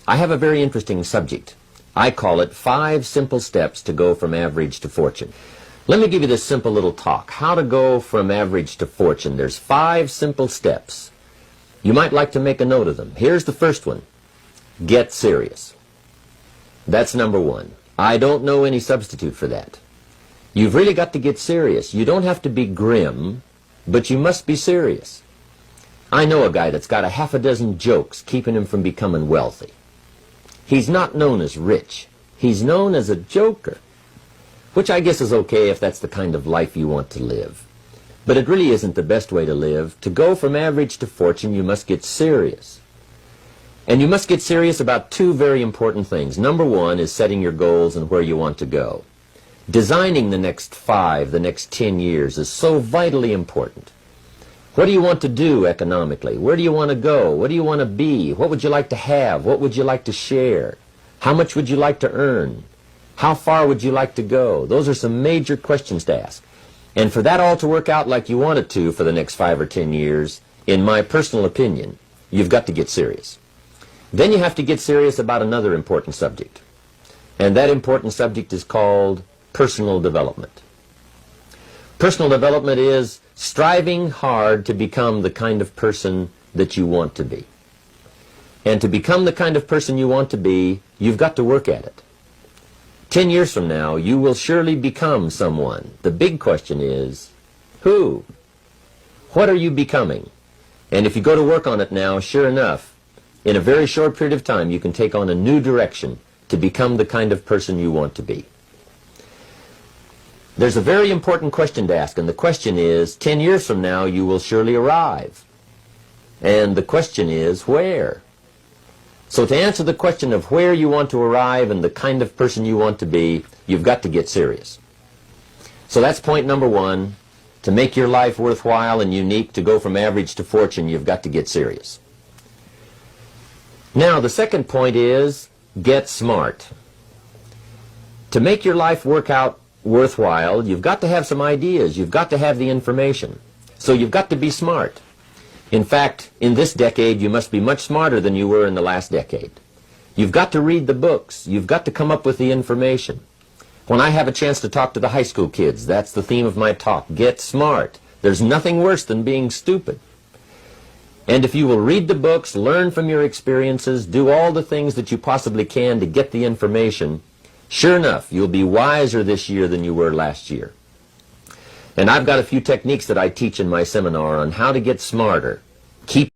I have a very interesting subject. I call it 5 simple steps to go from average to fortune. Let me give you this simple little talk. How to go from average to fortune. There's 5 simple steps. You might like to make a note of them. Here's the first one. Get serious. That's number 1. I don't know any substitute for that. You've really got to get serious. You don't have to be grim, but you must be serious. I know a guy that's got a half a dozen jokes keeping him from becoming wealthy. He's not known as rich. He's known as a joker, which I guess is okay if that's the kind of life you want to live. But it really isn't the best way to live. To go from average to fortune, you must get serious. And you must get serious about 2 very important things. Number 1 is setting your goals and where you want to go. Designing the next 5, the next 10 years is so vitally important. What do you want to do economically? Where do you want to go? What do you want to be? What would you like to have? What would you like to share? How much would you like to earn? How far would you like to go? Those are some major questions to ask. And for that all to work out like you want it to for the next 5 or 10 years, in my personal opinion, you've got to get serious. Then you have to get serious about another important subject. And that important subject is called personal development. Personal development is striving hard to become the kind of person that you want to be. And to become the kind of person you want to be, you've got to work at it. 10 years from now, you will surely become someone. The big question is, who? What are you becoming? And if you go to work on it now, sure enough, in a very short period of time, you can take on a new direction to become the kind of person you want to be. There's a very important question to ask, and the question is, 10 years from now, you will surely arrive. And the question is, where? So to answer the question of where you want to arrive and the kind of person you want to be, you've got to get serious. So that's point number 1. To make your life worthwhile and unique, to go from average to fortune, you've got to get serious. Now, the second point is, get smart. To make your life work out worthwhile, you've got to have some ideas. You've got to have the information. So you've got to be smart. In fact, in this decade, you must be much smarter than you were in the last decade. You've got to read the books. You've got to come up with the information. When I have a chance to talk to the high school kids, that's the theme of my talk. Get smart. There's nothing worse than being stupid. And if you will read the books, learn from your experiences, do all the things that you possibly can to get the information, sure enough, you'll be wiser this year than you were last year. And I've got a few techniques that I teach in my seminar on how to get smarter. Keep